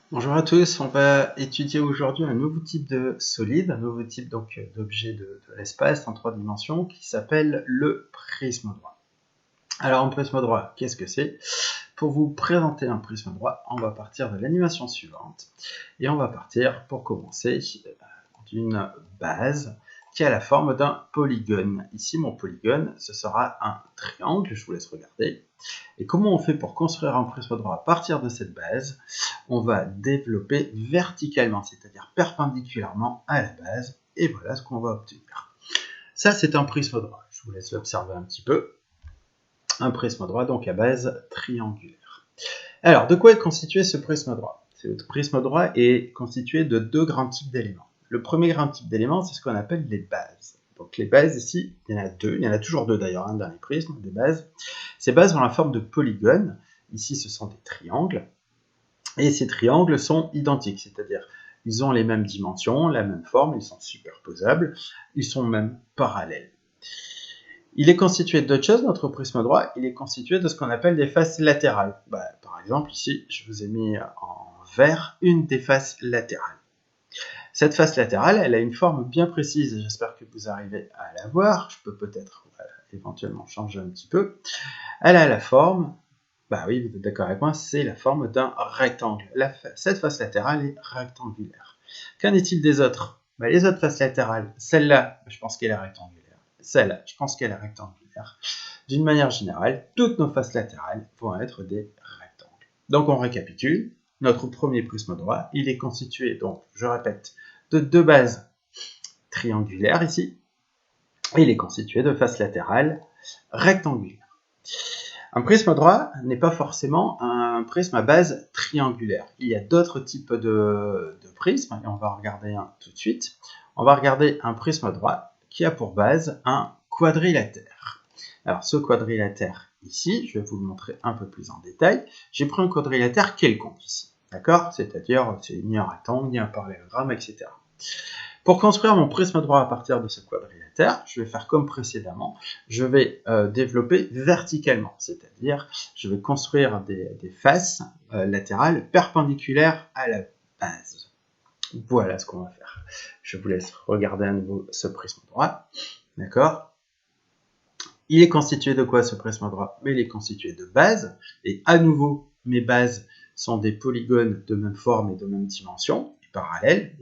Bonjour à tous, on va étudier aujourd'hui un nouveau type de solide, un nouveau type donc d'objet de l'espace en 3 dimensions qui s'appelle le prisme droit. Alors un prisme droit, qu'est-ce que c'est? Pour vous présenter un prisme droit, on va partir de l'animation suivante et on va partir pour commencer d'une base qui a la forme d'un polygone. Ici mon polygone, ce sera un triangle, je vous laisse regarder. Et comment on fait pour construire un prisme droit à partir de cette base? On va développer verticalement, c'est-à-dire perpendiculairement à la base, et voilà ce qu'on va obtenir. Ça, c'est un prisme droit. Je vous laisse l'observer un petit peu. Un prisme droit, donc à base triangulaire. Alors, de quoi est constitué ce prisme droit? Ce prisme droit est constitué de deux grands types d'éléments. Le premier grand type d'éléments, c'est ce qu'on appelle les bases. Donc les bases ici, il y en a deux, il y en a toujours deux d'ailleurs dans les prismes, des bases. Ces bases ont la forme de polygones. Ici, ce sont des triangles. Et ces triangles sont identiques, c'est-à-dire ils ont les mêmes dimensions, la même forme, ils sont superposables, ils sont même parallèles. Il est constitué d'autres choses, notre prisme droit, il est constitué de ce qu'on appelle des faces latérales. Par exemple, ici, je vous ai mis en vert une des faces latérales. Cette face latérale, elle a une forme bien précise, j'espère que vous arrivez à la voir, je peux peut-être éventuellement changer un petit peu. Elle a la forme, oui, vous êtes d'accord avec moi, c'est la forme d'un rectangle. Cette face latérale est rectangulaire. Qu'en est-il des autres? Les autres faces latérales, celle-là, je pense qu'elle est rectangulaire. Celle-là, je pense qu'elle est rectangulaire. D'une manière générale, toutes nos faces latérales vont être des rectangles. Donc on récapitule. Notre premier prisme droit, il est constitué, donc je répète, de deux bases triangulaires ici. Et il est constitué de faces latérales rectangulaires. Un prisme droit n'est pas forcément un prisme à base triangulaire. Il y a d'autres types de prismes, et on va regarder un tout de suite. On va regarder un prisme droit qui a pour base un quadrilatère. Alors ce quadrilatère ici, je vais vous le montrer un peu plus en détail. J'ai pris un quadrilatère quelconque ici, d'accord? C'est-à-dire c'est ni un rectangle, ni un parallélogramme, etc. Pour construire mon prisme droit à partir de ce quadrilatère, je vais faire comme précédemment, je vais développer verticalement, c'est-à-dire je vais construire des faces latérales perpendiculaires à la base. Voilà ce qu'on va faire. Je vous laisse regarder à nouveau ce prisme droit, d'accord? Il est constitué de quoi ce prisme droit? Il est constitué de bases, et à nouveau, mes bases sont des polygones de même forme et de même dimension, parallèles.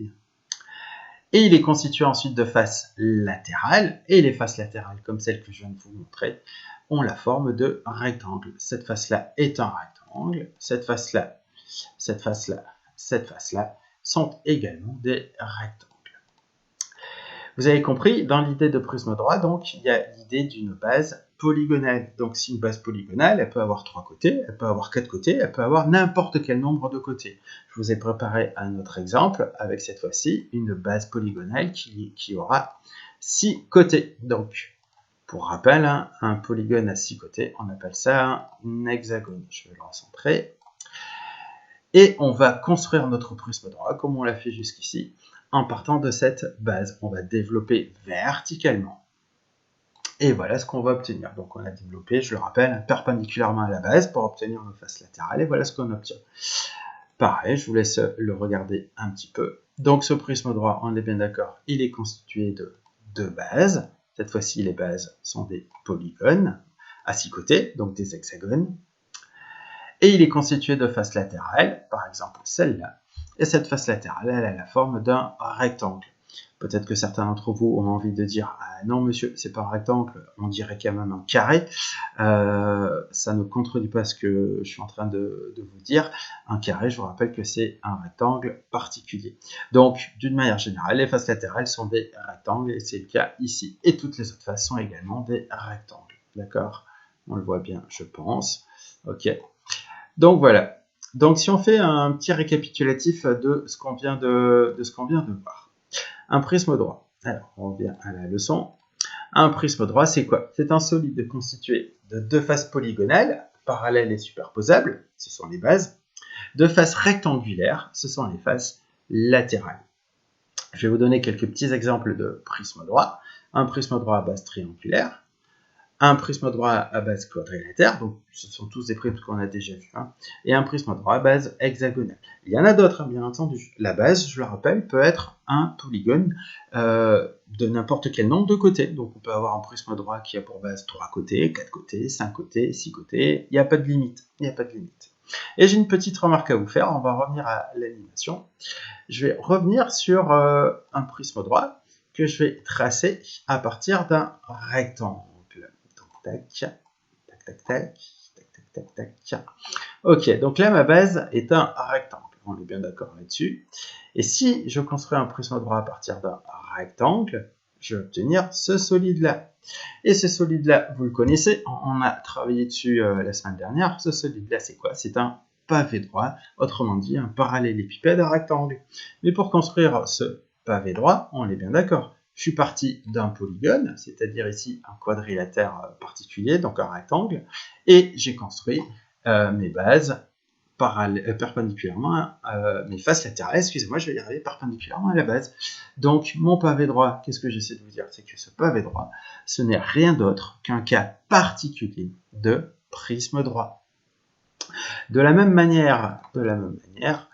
Et il est constitué ensuite de faces latérales, et les faces latérales, comme celle que je viens de vous montrer, ont la forme de rectangle. Cette face-là est un rectangle, cette face-là, cette face-là, cette face-là sont également des rectangles. Vous avez compris, dans l'idée de prisme droit, donc, il y a l'idée d'une base polygonale. Donc, si une base polygonale, elle peut avoir 3 côtés, elle peut avoir 4 côtés, elle peut avoir n'importe quel nombre de côtés. Je vous ai préparé un autre exemple, avec cette fois-ci, une base polygonale qui aura 6 côtés. Donc, pour rappel, un polygone à 6 côtés, on appelle ça un hexagone. Je vais le recentrer. Et on va construire notre prisme droit, comme on l'a fait jusqu'ici, en partant de cette base. On va développer verticalement. Et voilà ce qu'on va obtenir. Donc on a développé, je le rappelle, perpendiculairement à la base pour obtenir nos faces latérales. Et voilà ce qu'on obtient. Pareil, je vous laisse le regarder un petit peu. Donc ce prisme droit, on est bien d'accord, il est constitué de deux bases. Cette fois-ci, les bases sont des polygones à 6 côtés, donc des hexagones. Et il est constitué de faces latérales, par exemple celle-là. Et cette face latérale, elle a la forme d'un rectangle. Peut-être que certains d'entre vous ont envie de dire « Ah non monsieur, c'est pas un rectangle, on dirait quand même un carré ». Ça ne contredit pas ce que je suis en train de vous dire. Un carré, je vous rappelle que c'est un rectangle particulier. Donc, d'une manière générale, les faces latérales sont des rectangles, et c'est le cas ici. Et toutes les autres faces sont également des rectangles. D'accord? On le voit bien, je pense. Ok. Donc voilà. Donc si on fait un petit récapitulatif de ce qu'on vient de voir. Un prisme droit. Alors, on revient à la leçon. Un prisme droit, c'est quoi? C'est un solide constitué de deux faces polygonales, parallèles et superposables, ce sont les bases, de faces rectangulaires, ce sont les faces latérales. Je vais vous donner quelques petits exemples de prisme droit. Un prisme droit à base triangulaire, un prisme droit à base quadrilatère, donc ce sont tous des prismes qu'on a déjà vus, hein, et un prisme droit à base hexagonale. Il y en a d'autres, hein, bien entendu. La base, je le rappelle, peut être un polygone de n'importe quel nombre de côtés. Donc on peut avoir un prisme droit qui a pour base 3 côtés, 4 côtés, 5 côtés, 6 côtés. Il n'y a pas de limite. Il n'y a pas de limite. Et j'ai une petite remarque à vous faire. On va revenir à l'animation. Je vais revenir sur un prisme droit que je vais tracer à partir d'un rectangle. Tac, tac, tac, tac, tac, tac, tac. Ok, donc là, ma base est un rectangle. On est bien d'accord là-dessus. Et si je construis un prisme droit à partir d'un rectangle, je vais obtenir ce solide-là. Et ce solide-là, vous le connaissez, on a travaillé dessus la semaine dernière. Ce solide-là, c'est quoi? C'est un pavé droit, autrement dit, un parallélépipède à rectangle. Mais pour construire ce pavé droit, on est bien d'accord. Je suis parti d'un polygone, c'est-à-dire ici un quadrilatère particulier, donc un rectangle, et j'ai construit mes bases perpendiculairement, mes faces latérales, excusez-moi, je vais y arriver, perpendiculairement à la base. Donc mon pavé droit, qu'est-ce que j'essaie de vous dire? C'est que ce pavé droit, ce n'est rien d'autre qu'un cas particulier de prisme droit. De la même manière,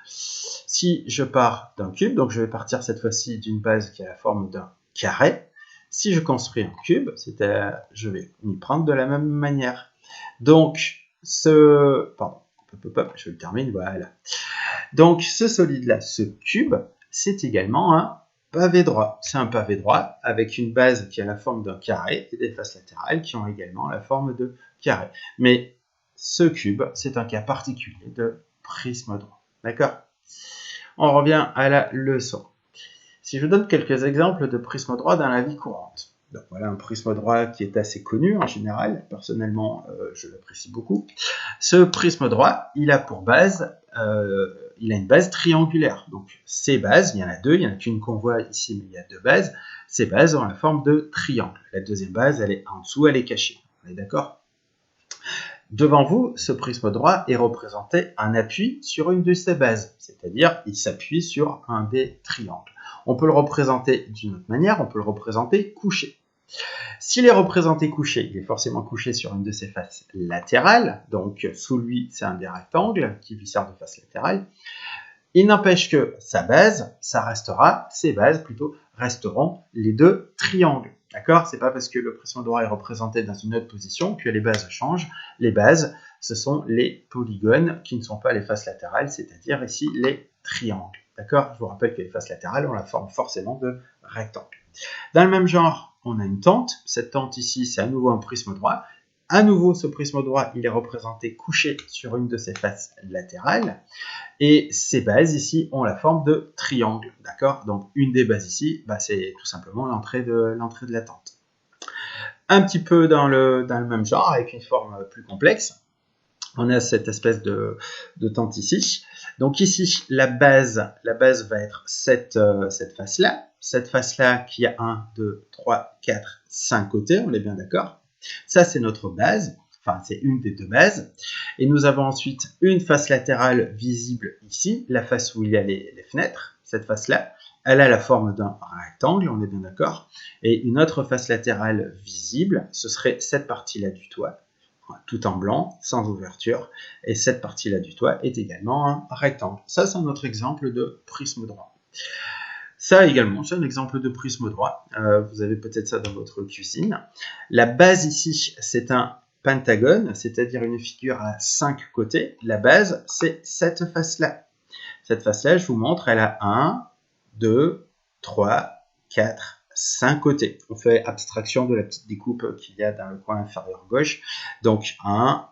si je pars d'un cube, donc je vais partir cette fois-ci d'une base qui a la forme d'un carré. Si je construis un cube, je vais m'y prendre de la même manière. Donc, je le termine, voilà. Donc, ce solide-là, ce cube, c'est également un pavé droit. C'est un pavé droit avec une base qui a la forme d'un carré et des faces latérales qui ont également la forme de carré. Mais ce cube, c'est un cas particulier de prisme droit. D'accord? On revient à la leçon. Si je vous donne quelques exemples de prisme droit dans la vie courante. Donc voilà un prisme droit qui est assez connu en général. Personnellement, je l'apprécie beaucoup. Ce prisme droit, il a pour base, il a une base triangulaire. Donc ces bases, il y en a deux, il n'y en a qu'une qu'on voit ici, mais il y a deux bases. Ces bases ont la forme de triangle. La deuxième base, elle est en dessous, elle est cachée. On est d'accord? Devant vous, ce prisme droit est représenté un appui sur une de ces bases, c'est-à-dire il s'appuie sur un des triangles. On peut le représenter d'une autre manière, on peut le représenter couché. S'il est représenté couché, il est forcément couché sur une de ses faces latérales, donc sous lui c'est un des rectangles qui lui sert de face latérale. Il n'empêche que sa base, ses bases plutôt, resteront les deux triangles. D'accord? C'est pas parce que le prisme droit est représenté dans une autre position que les bases changent. Les bases, ce sont les polygones qui ne sont pas les faces latérales, c'est-à-dire ici les triangles. D'accord? Je vous rappelle que les faces latérales ont la forme forcément de rectangle. Dans le même genre, on a une tente. Cette tente ici, c'est à nouveau un prisme droit. À nouveau, ce prisme droit, il est représenté couché sur une de ses faces latérales. Et ces bases ici ont la forme de triangle, d'accord? Donc une des bases ici, c'est tout simplement l'entrée de la tente. Un petit peu dans le même genre, avec une forme plus complexe, on a cette espèce de tente ici. Donc ici, la base va être cette face-là. Cette face-là qui a 1, 2, 3, 4, 5 côtés, on est bien d'accord? Ça, c'est notre base. Enfin, c'est une des deux bases. Et nous avons ensuite une face latérale visible ici, la face où il y a les fenêtres. Cette face-là, elle a la forme d'un rectangle, on est bien d'accord. Et une autre face latérale visible, ce serait cette partie-là du toit, tout en blanc, sans ouverture. Et cette partie-là du toit est également un rectangle. Ça, c'est un autre exemple de prisme droit. Ça également, c'est un exemple de prisme droit. Vous avez peut-être ça dans votre cuisine. La base ici, c'est un pentagone, c'est-à-dire une figure à 5 côtés. La base, c'est cette face-là. Cette face-là, je vous montre, elle a 1, 2, 3, 4, 5 côtés. On fait abstraction de la petite découpe qu'il y a dans le coin inférieur gauche. Donc 1,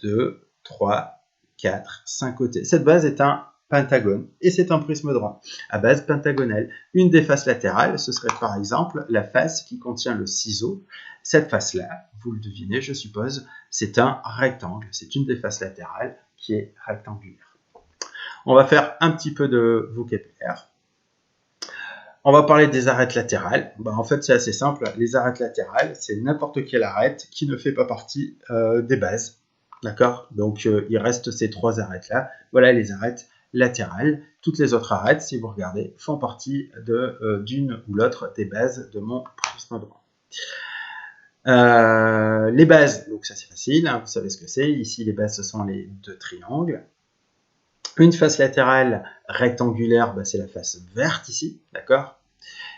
2, 3, 4, 5 côtés. Cette base est un pentagone et c'est un prisme droit à base pentagonale. Une des faces latérales, ce serait par exemple la face qui contient le ciseau. Cette face-là, vous le devinez, je suppose, c'est un rectangle. C'est une des faces latérales qui est rectangulaire. On va faire un petit peu de vocabulaire. On va parler des arêtes latérales. En fait, c'est assez simple. Les arêtes latérales, c'est n'importe quelle arête qui ne fait pas partie des bases. D'accord? Donc, il reste ces trois arêtes-là. Voilà les arêtes latérales. Toutes les autres arêtes, si vous regardez, font partie d'une ou l'autre des bases de mon prisme droit. Les bases, donc ça c'est facile, hein, vous savez ce que c'est. Ici, les bases, ce sont les deux triangles. Une face latérale rectangulaire, c'est la face verte ici, d'accord?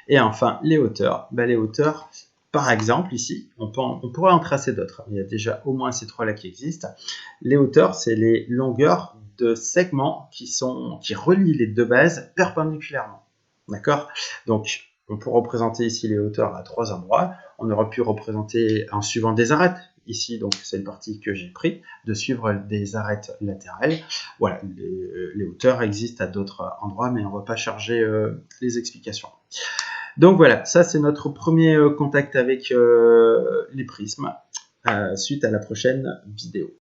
Et enfin, les hauteurs. Les hauteurs, par exemple, ici, on pourrait en tracer d'autres. Il y a déjà au moins ces trois-là qui existent. Les hauteurs, c'est les longueurs de segments qui relient les deux bases perpendiculairement. D'accord? Donc, on peut représenter ici les hauteurs à trois endroits. On aurait pu représenter en suivant des arêtes. Ici, donc, c'est le parti que j'ai pris, de suivre des arêtes latérales. Voilà, les hauteurs existent à d'autres endroits, mais on ne va pas charger les explications. Donc voilà, ça c'est notre premier contact avec les prismes. Suite à la prochaine vidéo.